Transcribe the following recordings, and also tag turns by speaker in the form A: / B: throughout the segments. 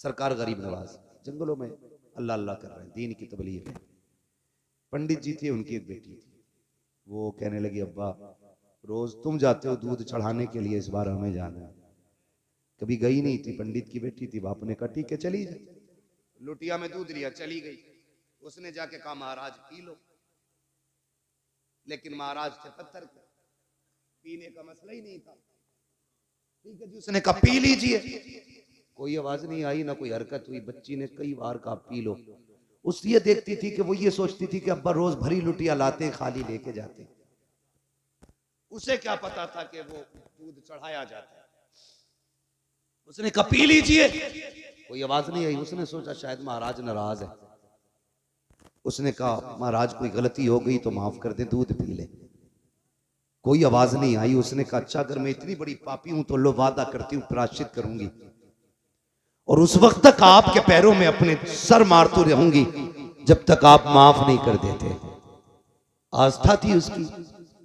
A: सरकार गरीब नवाज जंगलों में अल्लाह अल्लाह कर रहे हैं, दीन की तबलीग है। पंडित जी थे, उनकी एक बेटी थी, वो कहने लगी अब्बा रोज तुम जाते हो दूध चढ़ाने के लिए, इस बार हमें जाना है। कभी गई नहीं थी, पंडित की बेटी थी, बाप ने कहा ठीक है चली जा। लुटिया में दूध लिया, चली गई। उसने जाके कहा महाराज पी लो, लेकिन महाराज थे पत्थर के, पीने का मसला ही नहीं था। ठीक है जी, उसने कहा पी लीजिए। कोई आवाज नहीं आई, ना कोई हरकत हुई। बच्ची ने कई बार कहा पी लो। उस ये देखती थी कि वो ये सोचती थी कि अब्बा रोज भरी लुटिया लाते, खाली लेके जाते। उसे क्या पता था कि वो दूध चढ़ाया जाता है। उसने कहा पी लीजिए, कोई आवाज नहीं आई। उसने सोचा शायद महाराज नाराज है। उसने कहा महाराज कोई गलती हो गई तो माफ कर दे, दूध पी ले। कोई आवाज नहीं आई। उसने कहा अच्छा अगर मैं इतनी बड़ी पापी हूं तो लो वादा करती हूं प्रायश्चित करूंगी, और उस वक्त तक आपके पैरों में अपने सर मारती रहूंगी जब तक आप माफ नहीं कर देते। आस्था थी उसकी,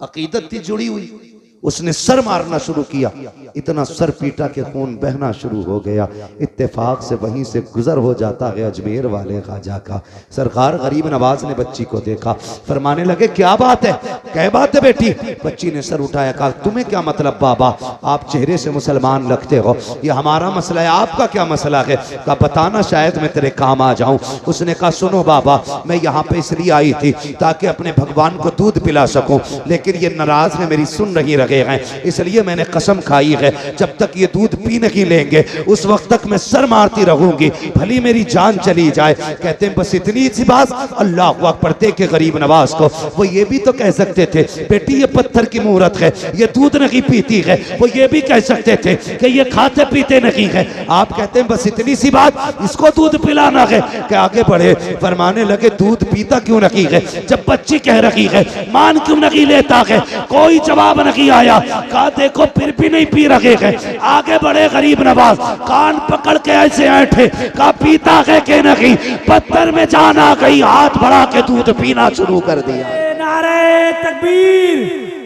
A: अकीदत थी जुड़ी हुई। उसने सर मारना शुरू किया, इतना सर पीटा कि खून बहना शुरू हो गया। इत्तेफाक से वहीं से गुजर हो जाता है अजमेर वाले ख्वाजा का। सरकार गरीब नवाज ने बच्ची को देखा, फरमाने लगे क्या बात है, क्या बात है बेटी। बच्ची ने सर उठाया, कहा तुम्हें क्या मतलब बाबा, आप चेहरे से मुसलमान लगते हो, ये हमारा मसला है, आपका क्या मसला है। कहा बताना शायद मैं तेरे काम आ जाऊं। उसने कहा सुनो बाबा, मैं यहाँ पे इसलिए आई थी ताकि अपने भगवान को दूध पिला सकूं, लेकिन ये नाराज है, मेरी सुन नहीं रहे हैं, इसलिए मैंने कसम खाई है जब तक ये दूध पी नहीं लेंगे उस वक्त तक मैं सर मारती रहूंगी, भली मेरी जान चली जाए। कहते हैं बस इतनी सी बात। अल्लाह अकबर के गरीब नवाज को वो ये भी तो कह सकते थे बेटी ये पत्थर की मूरत है, ये दूध नहीं पीती है। वो ये भी कह सकते थे कि ये खाते पीते नहीं है। आप कहते हैं बस इतनी सी बात, इसको दूध पिलाना है। कि आगे बढ़े, फरमाने लगे दूध पीता क्यों नहीं है, जब बच्ची कह रही है मान क्यों नहीं लेता है। कोई जवाब नहीं आया। कहा देखो फिर भी नहीं पी रहे हैं। आगे बढ़े गरीब नवाज, कान पकड़ के ऐसे ऐठे, कहा पीता है कि नहीं। पत्थर में जान आ गई, हाथ बढ़ा के दूध पीना शुरू कर दिया।
B: नारे तकबीर,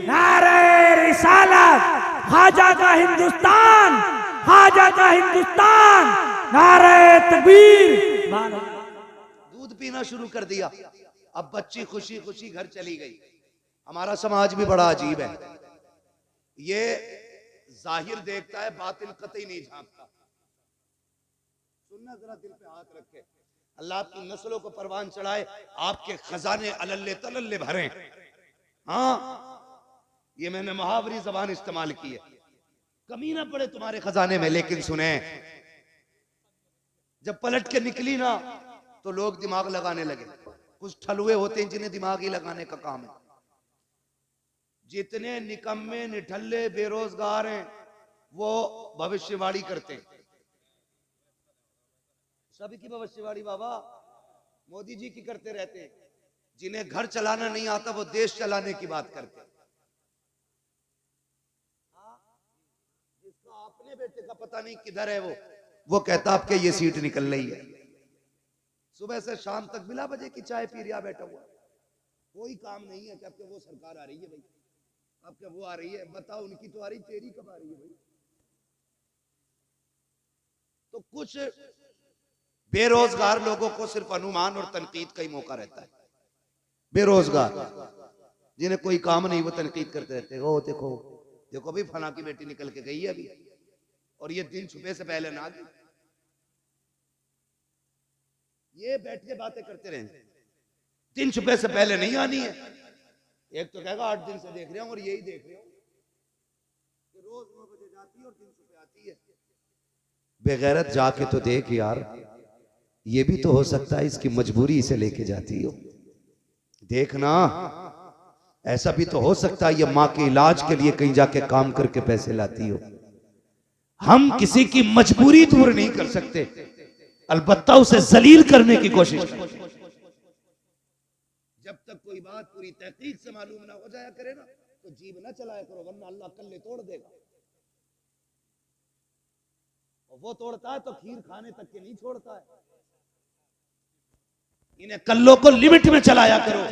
B: नारे रिसालत, ख्वाजा का हिंदुस्तान, ख्वाजा का हिंदुस्तान, नारे तकबीर।
A: दूध पीना शुरू कर दिया। अब बच्ची खुशी खुशी घर चली गई। हमारा समाज भी बड़ा अजीब है, ये जाहिर देखता है, बातिल कतई नहीं झांकता। सुनना जरा दिल पे हाथ रखे, अल्लाह आपकी नस्लों को परवान चढ़ाए, आपके खजाने अलल्ले तलल्ले भरे। हाँ ये मैंने मुहावरी जबान इस्तेमाल की है, कमी ना पड़े तुम्हारे खजाने में। लेकिन सुने, जब पलट के निकली ना तो लोग दिमाग लगाने लगे। कुछ ठलुए होते हैं जिन्हें दिमाग ही लगाने का काम है। जितने निकम्मे निठल्ले बेरोजगार हैं वो भविष्यवाणी करते हैं। सभी की भविष्यवाणी बाबा मोदी जी की करते रहते हैं। जिन्हें घर चलाना नहीं आता वो देश चलाने की बात करते हैं। जिसका अपने बेटे का पता नहीं किधर है वो कहता आपके ये सीट निकल रही है। सुबह से शाम तक बिला बजे की चाय पी रिया बैठा हुआ, कोई काम नहीं है कि आपके वो सरकार आ रही है भाई, आपके वो आ रही है, बताओ उनकी तो आ रही, तेरी कब आ रही है भाई। तो कुछ बेरोजगार लोगों को सिर्फ अनुमान और तनकीद का ही मौका रहता है। बेरोजगार जिन्हें कोई काम नहीं वो तनकीद करते रहते हैं। ओ देखो देखो भाई फला की बेटी निकल के गई है अभी, और ये दिन छुपे से पहले ना गई। ये बैठ के बातें करते रहे, दिन छुपे से पहले नहीं आनी है। एक तो कहेगा 8 दिन से देख रहा हूं, और यही देख रहा हूं कि रोज 9 बजे जाती है और दिन छुपे आती है। बेगैरत जाके तो देख यार, ये भी तो हो सकता है इसकी मजबूरी इसे लेके जाती हो। देखना ऐसा भी तो हो सकता है ये माँ के इलाज के लिए कहीं जाके काम करके पैसे लाती हो। हम किसी की मजबूरी दूर नहीं कर सकते, अलबत्ता उसे जलील करने की कोशिश करें। जब तक कोई बात पूरी तहकीक से मालूम ना हो जाया करे ना तो जीभ ना चलाया करो, वरना अल्लाह कल्ले तोड़ देगा। और वो तोड़ता है तो खीर खाने तक के नहीं छोड़ता है। इन्हें कल्लों को लिमिट में चलाया करो।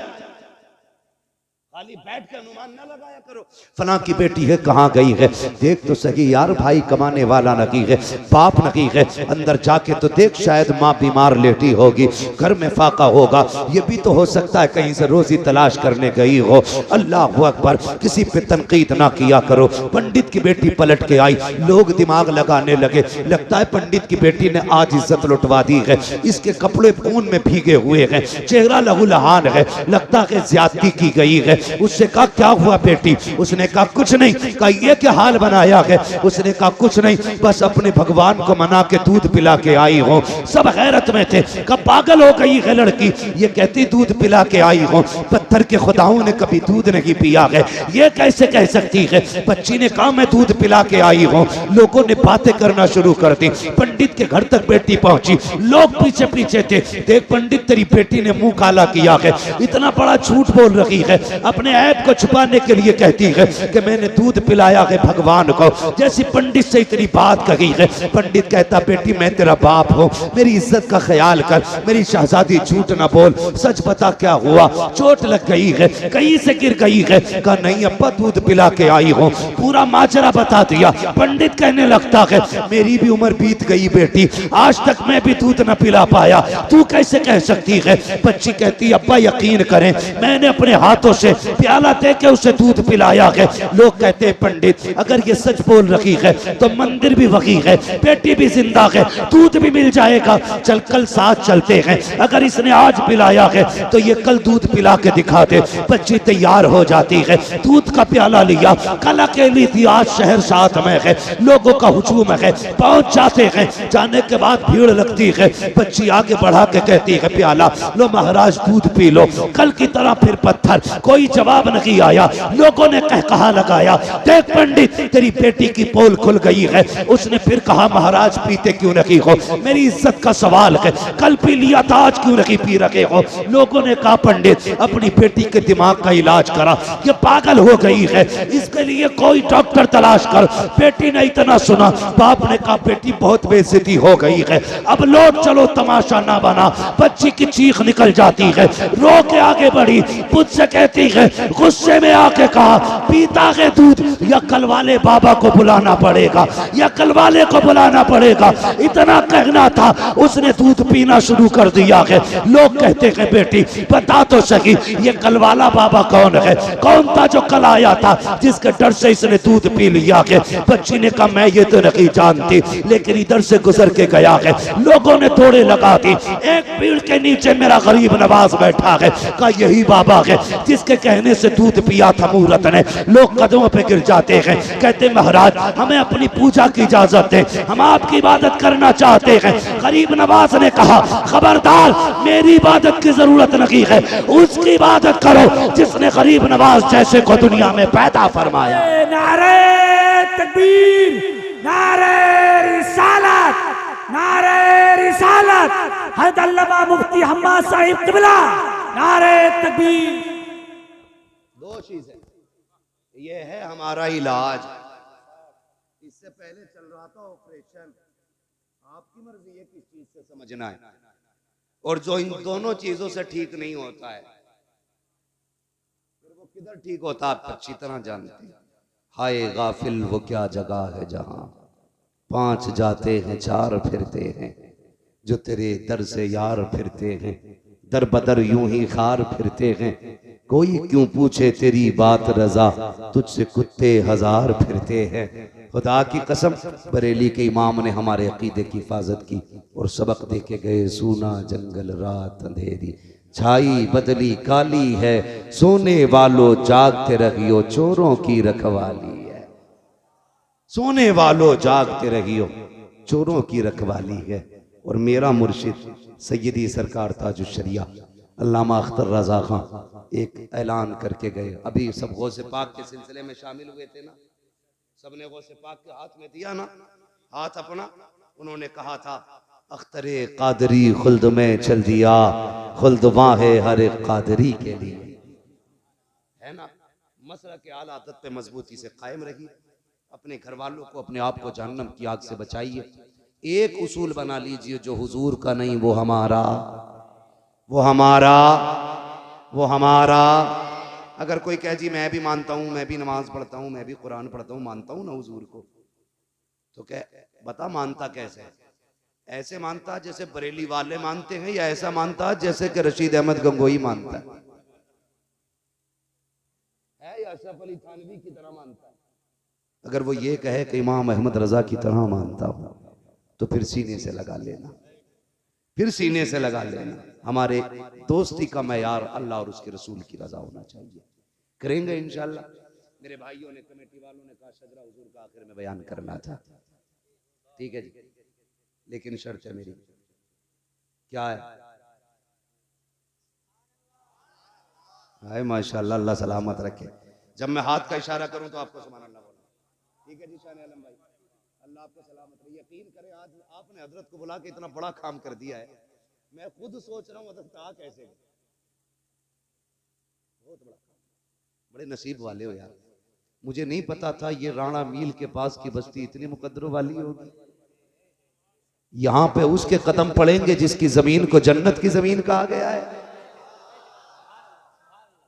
A: खाली बैठ के अनुमान ना लगाया करो फला की बेटी है कहाँ गई है, देख तो सही यार, भाई कमाने वाला नहीं है, बाप नहीं है, अंदर जाके तो देख शायद माँ बीमार लेटी होगी, घर में फाका होगा, ये भी तो हो सकता है कहीं से रोजी तलाश करने गई हो। अल्लाह अकबर, किसी पे तनकीद ना किया करो। पंडित की बेटी पलट के आई, लोग दिमाग लगाने लगे, लगता है पंडित की बेटी ने आज इज्जत लुटवा दी है, इसके कपड़े खून में भीगे हुए हैं, चेहरा लहूलुहान है, लगता है ज्यादती की गई है। उससे कहा क्या हुआ बेटी, उसने कहा कुछ नहीं। कहा ये क्या हाल बनाया है, उसने कहा कुछ नहीं, बस अपने भगवान को मना के दूध पिला के आई हो। सब हैरत में थे, कहा पागल हो गई है लड़की, ये कहती दूध पिला के आई हो, पत्थर के खुदाओं ने कभी दूध नहीं पिया है, ये कैसे कह सकती है। बच्ची ने कहा मैं दूध पिला के आई हूँ। लोगों ने बातें करना शुरू कर दी, पंडित के घर तक बेटी पहुंची, लोग पीछे पीछे थे, देख पंडित तेरी बेटी ने मुंह काला किया है, इतना बड़ा झूठ बोल रही है, अपने ऐप को छुपाने के लिए कहती है कि मैंने दूध पिलाया है भगवान को, जैसी पंडित से इतनी बात कही है। पंडित कहता बेटी मैं तेरा बाप हूँ, मेरी इज्जत का ख्याल कर, मेरी शहजादी झूठ ना बोल, सच बता क्या हुआ, चोट लग गई है, कहीं से गिर गई है। कहा नहीं अब्बा दूध पिला के आई हूँ, पूरा माजरा बता दिया। पंडित कहने लगता है मेरी भी उम्र बीत गई बेटी, आज तक मैं भी दूध न पिला पाया, तू कैसे कह सकती है। बच्ची कहती अब्बा यकीन करें मैंने अपने हाथों से प्याला दे के उसे दूध पिलाया है। लोग कहते हैं पंडित अगर ये सच बोल रही है तो मंदिर भी वही है, बेटी भी जिंदा है, दूध भी मिल जाएगा, चल कल साथ चलते हैं, अगर इसने आज पिलाया है तो ये कल दूध पिला के दिखा दे। बच्ची तैयार हो जाती है, दूध का प्याला लिया, कल अकेली थी, आज शहर साथ में है, लोगों का हुजूम है, पहुंच जाते हैं, जाने के बाद भीड़ लगती है। बच्ची आगे बढ़ा के कहती है प्याला लो महाराज दूध पी लो, कल की तरह फिर पत्थर, कोई जवाब नहीं आया। लोगों ने कहा लगाया देख पंडित तेरी बेटी की पोल खुल गई है। उसने फिर कहा महाराज पीते क्यों नहीं हो, मेरी इज्जत का सवाल है, कल पी लिया था आज क्यों नहीं पी रहे हो। लोगों ने कहा पंडित अपनी बेटी के दिमाग का इलाज करा, ये पागल हो गई है, इसके लिए कोई डॉक्टर तलाश कर। बेटी ने इतना सुना, बाप ने कहा बेटी बहुत बेइज्जती हो गई है, अब लौट चलो तमाशा ना बना। बच्ची की चीख निकल जाती है, रो के आगे बढ़ी, मुझसे कहती है गुस्से में आके कहा पीता है दूध या कल वाले बाबा को बुलाना पड़ेगा, या कल वाले को बुलाना पड़ेगा। इतना कहना था, उसने दूध पीना शुरू कर दिया है। लोग कहते हैं बेटी बता तो सही ये कल वाला बाबा कौन है, कौन था जो कल आया था जिसके डर से इसने दूध पी लिया है। बच्ची ने कहा मैं ये तो नहीं जानती, लेकिन इधर से गुजर के गया है। लोगों ने थोड़े लगा दी, एक पेड़ के नीचे मेरा गरीब नवाज बैठा है, कहा यही बाबा है जिसके कहने से दूध पिया था मुहूर्त ने। लोग कदमों पे गिर जाते हैं, कहते महाराज हमें अपनी पूजा की इजाजत है, हम आपकी इबादत करना चाहते हैं। गरीब नवाज ने कहा खबरदार मेरी इबादत की जरूरत नहीं है, उसकी इबादत करो जिसने गरीब नवाज जैसे को दुनिया में पैदा फरमाया।
B: नारे तकबीर, नारे रिसालत, नारे रिसालत, हज़रत अल्लामा मुफ्ती हम्माद साहिब क़िबला, नारे तकबीर।
A: दो चीजें, ये है हमारा इलाज। इससे पहले चल रहा था ऑपरेशन, आपकी मर्जी है किस चीज से समझना है, और जो इन दोनों चीजों से ठीक नहीं होता है फिर वो किधर ठीक होता आप अच्छी तरह जानते हैं। हाय गाफिल वो क्या जगह है जहां पांच जाते हैं चार फिरते हैं, जो तेरे दर से यार फिरते हैं, दर बदर यूं ही खार फिरते हैं। कोई क्यों पूछे तेरी बात रजा, तुझसे कुत्ते हजार फिरते हैं। खुदा की कसम बरेली के इमाम ने हमारे अकीदे की हिफाजत की और सबक दे के गए। सूना जंगल रात अंधेरी छाई बदली काली है, सोने वालों जागते रहियो चोरों की रखवाली है। सोने वालों जागते रहियो चोरों की रखवाली है। और मेरा मुर्शिद सैयदी सरकार ताजुश्शरिया अल्लामा अख्तर रजा खां एक ऐलान करके गए। अभी सब गौसे पाक के सिलसिले में शामिल हुए थे ना, सबने गौसे पाक के हाथ में दिया ना हाथ अपना। उन्होंने कहा था अख्तरे कादरी खुल्द में चल दिया, खुल्द वहाँ है हर एक कादरी के लिए, है ना। मसला के आला आदत पे मजबूती से कायम रहिए, अपने घर वालों को अपने आप को जहन्नम की आग से बचाइए। एक उसूल बना लीजिए, जो हुजूर का नहीं वो हमारा, वो हमारा, वो हमारा, अगर कोई कहे जी मैं भी मानता हूं, मैं भी नमाज पढ़ता हूं, मैं भी कुरान पढ़ता हूं, मानता हूं ना हुजूर को, तो कह बता मानता कैसे है? ऐसे मानता जैसे बरेली वाले मानते हैं, या ऐसा मानता जैसे कि रशीद अहमद गंगोई मानता है या अशरफ अली थानवी की तरह मानता है? अगर वो ये कहे कि इमाम अहमद रजा की तरह मानता हूं, तो फिर सीने से लगा लेना, फिर सीने से लगा लेना। हमारे दोस्ती का मैयार अल्लाह और उसके रसूल की रजा होना चाहिए। करेंगे इंशाल्लाह। मेरे भाइयों ने, कमेटी वालों ने कहा शजरा हुजूर का आखिर में बयान करना था, ठीक है जी, लेकिन शर्त है मेरी, क्या है? हाय माशाल्लाह, अल्लाह सलामत रखे। जब मैं हाथ का इशारा करूं तो आपको सुभान अल्लाह बोलना, ठीक है जी? शान आलम भाई, अल्लाह आपको सलामत रहे। यकीन करें आज आपने हजरत को बुला के इतना बड़ा काम कर दिया है, मैं खुद सोच रहा हूं हजरत आ कैसे गए। बहुत बड़ा काम, बड़े नसीब वाले हो यार। मुझे नहीं पता था ये राणा मील के पास की बस्ती इतनी मुकद्दरों वाली होगी। यहां पे उसके कदम पड़ेंगे जिसकी जमीन को जन्नत की जमीन कहा गया है।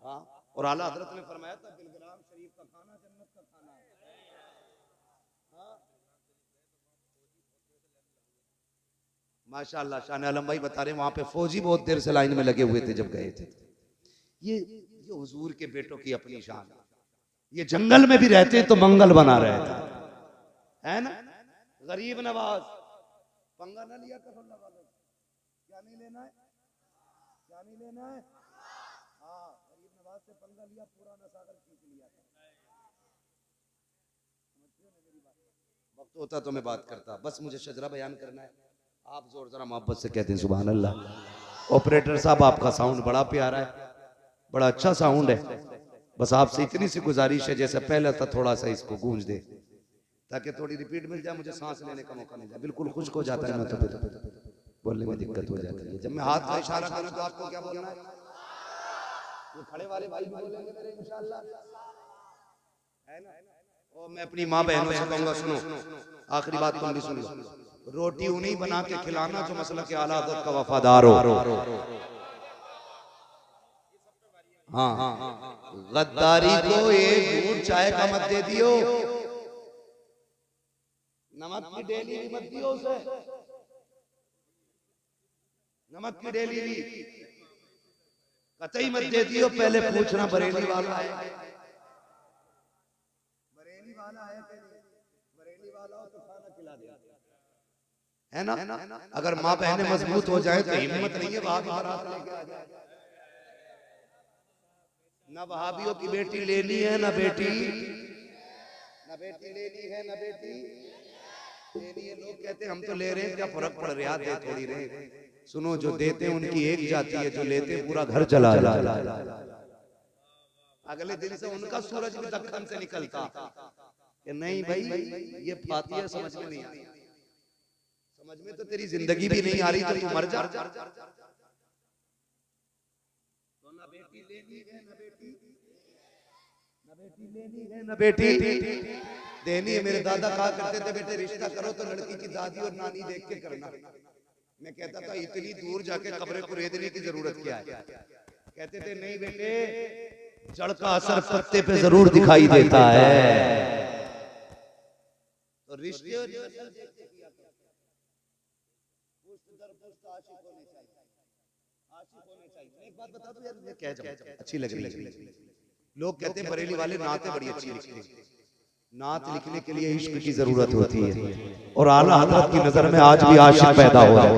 A: हाँ, और आला हजरत ने फरमाया था बिलग्राम शरीफ का खाना जन्नत का खाना है। हाँ, माशाअल्लाह। शान आलम भाई बता रहे वहां पे फौजी बहुत देर से लाइन में लगे हुए थे जब गए थे। ये हुजूर के बेटों की अपनी शान, ये जंगल में भी रहते तो मंगल बना रहता है ना। गरीब नवाज पंगा ना लिया कर, क्या नहीं लेना है, क्या नहीं लेना है। हाँ, गरीब नवाज से पंगा लिया, पूरा नसागर खींच लिया था। वक्त होता तो मैं बात करता, बस मुझे शजरा बयान करना है। आप जोर जरा मोहब्बत से कहते हैं सुभान अल्लाह। ऑपरेटर साहब आपका साउंड बड़ा प्यारा है, बड़ा अच्छा साउंड है। बस आपसे इतनी सी गुजारिश है, जैसे पहले था थोड़ा सा इसको गूंज दे, ताकि थोड़ी रिपीट मिल जाए, मुझे सांस लेने का मौका मिल जाए। बिल्कुल खुश्क हो जाता है ना, तो फिर बोलने में दिक्कत हो जाती है। जब मैं हाथ का इशारा करूं तो आपको क्या बोलना है? ये खड़े वाले भाई भी बोलेंगे मेरे इंशाल्लाह, है ना। और मैं अपनी माँ बहनों से कहूंगा, सुनो आखिरी बात तुम भी सुन लो, रोटी उन्हीं बना के खिलाना जो मसलक के आला हज़रत का वफादार हो। हाँ, गद्दारी को एक घूंट चाय का मत दे दियो, नमक की डेली भी मत दियो उसे, नमक की डेली भी कतई मत दे दियो। पहले पूछना बरेली वाला है, बरेली वाला है, बरेली वाला हो तो खाना खिला दे, है ना। अगर माँ बहनें मजबूत हो जाए तो हिम्मत नहीं है वहां बारात लेके आ जाए। ना वहाबियों की बेटी लेनी है, ना बेटी लेनी है, ना बेटी लेनी है। लोग कहते हैं हम तो ले रहे हैं, क्या फर्क पड़ रहा है, दे थोड़ी रहे। सुनो, जो देते हैं उनकी एक जाति है, जो लेते हैं पूरा घर चला जाए। अगले दिन से उनका सूरज भी दक्कन से निकलता कि नहीं भाई ये फातिहा समझ में नहीं आई, समझ में तो तेरी जिंदगी भी नहीं आ रही, तो तू मर जा। ना बेटी लेनी है, ना बेटी लेनी है, ना बेटी देनी है। मेरे दादा कहा करते थे बेटे रिश्ता करो तो लड़की की दादी और नानी देख के करना। मैं कहता था इतनी दूर जाके कब्र कुरेदने की जरूरत क्या है? कहते थे नहीं बेटे, जड़ का असर पत्ते पे जरूर दिखाई देता है। तो रिश्ते एक बात बता दो यार, मैं कह जाऊं, अच्छी लग रही है। लोग कहते हैं बरेली वाले नाते बड़ी अच्छी लिखते हैं। नात लिखने के लिए इश्क की जरूरत होती है, और आला हज़रत की नजर में आज भी आशिक पैदा हो रहे हैं।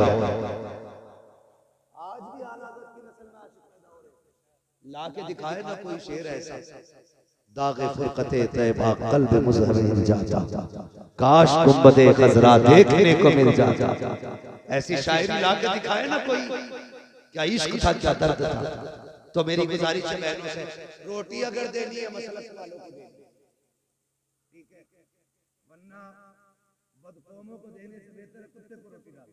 A: आज भी आला हज़रत की नस्ल में आशिक पैदा हो रहे हैं। लाके दिखाए ना कोई शेर ऐसा, दागे फुरकते तैबा कल्ब मुज़हरिन जाता, काश गुंबदे खजरा देखने को मिल जाता। ऐसी शायरी लाके दिखाए ना कोई, क्या इश्क था, क्या दर्द था। तो मेरी गुजारिश है बहनों से, रोटी अगर देनी है मसलक वालों को देनी, ठीक है, वरना बदकौमों को देने से बेहतर कुत्ते को रोटी डाल।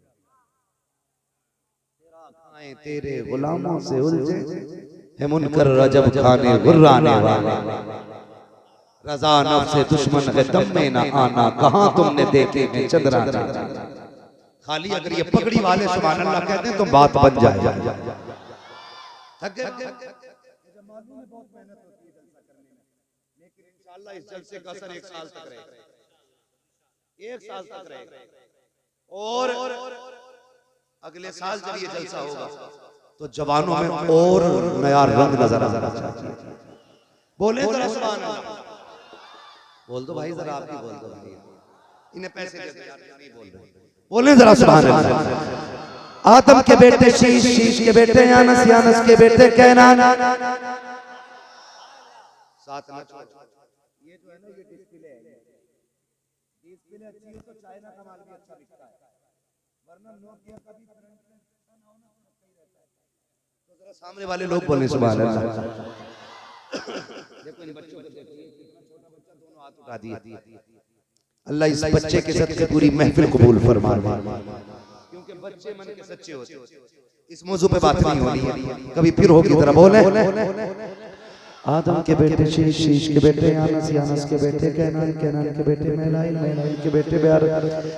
A: तेरा खाएं तेरे गुलामों से उलझे है मुनकर रजब खाने गुर्राने वाले, रजा नफ्स से दुश्मन है दम में ना आना, कहां तुमने देखे हैं चंद्रा। खाली अगर ये पगड़ी वाले सुभान अल्लाह कहते हैं तो बात बन जाए। थक गए, मालूम है बहुत मेहनत होती है। इंशाअल्लाह इस जलसे का असर 1 साल तक रहेगा, 1 साल तक रहेगा। और अगले साल जब ये जलसा होगा तो जवानों में और नया रंग नजर आना चाहिए। बोले जरा सुभान अल्लाह, बोल दो भाई जरा, आप भी बोल दो भाई, इन्हें पैसे दे दो यार, नहीं बोल रहे, बोले जरा सुभान अल्लाह। आदम के बेटे शीश, शीश के बेटे यानस, यानस के बेटे कैनान, साथ में ये जो है ना ये डिस्प्ले है, डिस्प्ले अच्छी है तो चाइना का माल भी अच्छा बिकता है, वरना नोकिया का भी तो जरा सामने वाले लोग बोलने सुभान अल्लाह। देखो इन बच्चों को देखिए, कितना छोटा बच्चा, दोनों हाथ उठा दिए। अल्लाह इस बच्चे के सदके पूरी महफिल कबूल फरमा, क्योंकि बच्चे मन के सच्चे होते हैं। इस मौजू पे बात नहीं होनी है, कभी फिर होगी तरह बोले। आदम के बेटे शीश, शीश के बेटे यानस, यानस के बेटे कैनान, कैनान के बेटे मैलाइल, मैलाइल के बेटे ब्यारत,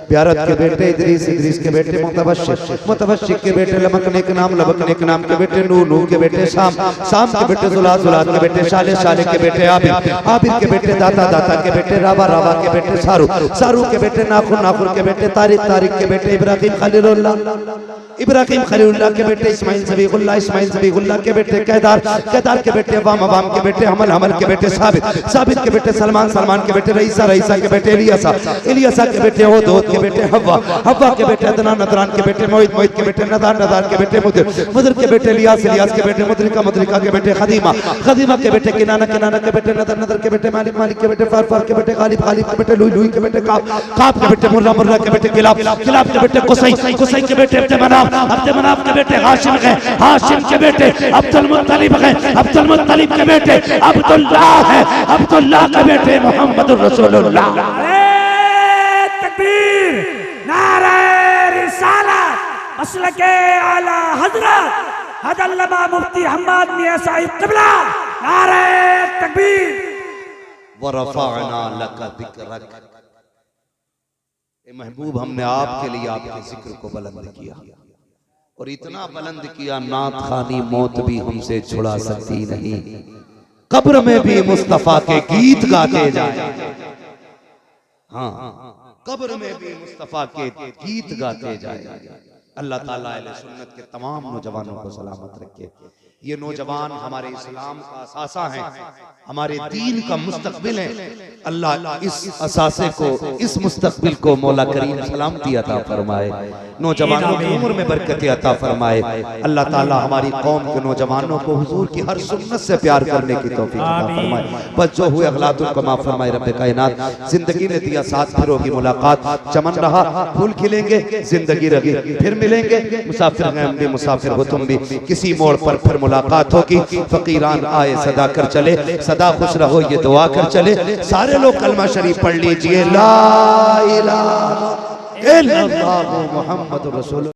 A: ब्यारत के बेटे इदरीस, इदरीस के बेटे मुतवश्शिक, मुतवश्शिक के बेटे लबकने के नाम, लबकने के नाम के बेटे नूह, नूह के बेटे शाम, शाम के बेटे जुलाद, जुलाद के बेटे शाले, शाले के बेटे आबिद, आबिद के बेटे दाता, दाता के बेटे रावा, रावा के बेटे सारू, सारू के बेटे नाखुन, नाखुन के बेटे तारिक, तारिक के बेटे इब्राहिम खलीलुल्लाह, इब्राहिम खलीलुल्लाह के बेटे इस्माइल ज़बीहुल्लाह, इस्माइल ज़बीहुल्लाह के बेटे कैदार, कैदार के बेटे अवाम, अवाम के बेटे हमल, हमल के बेटे साबित, साबित के बेटे सलमान, सलमान के बेटे रईसा, रईसा के बेटे इलियासा, इलियासा के बेटे होद, होद के बेटे हव्वा, हव्वा के बेटे अदनान, अदनान के बेटे मोहित, मोहित के बेटे नदान, नदान के बेटे मुदिर, मुदिर के बेटे इलियास, इलियास के बेटे मुद्रिका, मुद्रिका के बेटे खदीमा, खदीमा के बेटे किनाना, किनाना के बेटे नदर, नदर के बेटे मालिक, मालिक के बेटे फार, फार के बेटे गालिब, गालिब के बेटे लुई, लुई के बेटे काब, काब के बेटे मुर्रा, मुर्रा के बेटे किलाब, किलाब के बेटे कुसै, कुसै के बेटे अब्द मनाफ, अब्द मनाफ के बेटे हाशिम है, हाशिम के बेटे अब्दुल मुत्तलिब है, अब्दुल मुत्तलिब के बेटे अब्दुल्लाह है, अब्दुल्लाह के बेटे मोहम्मदुर रसूलुल्लाह।
B: नारे तकबीर, नारे रिसालत, मसलके आला हजरत हज़ल्लमा मुफ्ती हम्माद मियां साहिब क़िबला, नारे तकबीर।
A: व रफ़अना लका ज़िक्रक, ए महबूब हमने आपके लिए आपके जिक्र को बुलंद किया, और इतना बुलंद किया नात खानी मौत भी हमसे छुड़ा सकती नहीं, कब्र में भी मुस्तफा के गीत गाते जाए। हाँ, कब्र में भी मुस्तफा के गीत गाते जाए। अल्लाह ताला अहले सुन्नत के तमाम नौजवानों को सलामत रखे। ये नौजवान हमारे इस्लाम का असासा है, हमारे दीन का मुस्तकबिल है। अल्लाह इस असासे को, इस मुस्तकबिल को मौला करीम सलामती अता फरमाए, नौजवानों की उम्र में बरकत अता फरमाए। अल्लाह ताला हमारी कौम के नौजवानों को हुजूर की हर सुन्नत से प्यार करने की तौफीक अता फरमाए। बस जो हुए अखलाकुल कमा फरमाए रब्बे कायनात। जिंदगी ने दिया साथ, फिर होगी मुलाकात, चमन रहा फूल खिलेंगे, जिंदगी रही फिर मिलेंगे, मुसाफिर हैं हम भी, मुसाफिर हो तुम भी, किसी मोड़ पर फिर मुलाकात होगी। फकीरान आए सदा कर चले, सदा खुश रहो ये दुआ कर चले। सारे लोग कलमा शरीफ पढ़ लीजिए, ला इलाहा इल्लल्लाह मुहम्मदुर रसूलुल्लाह।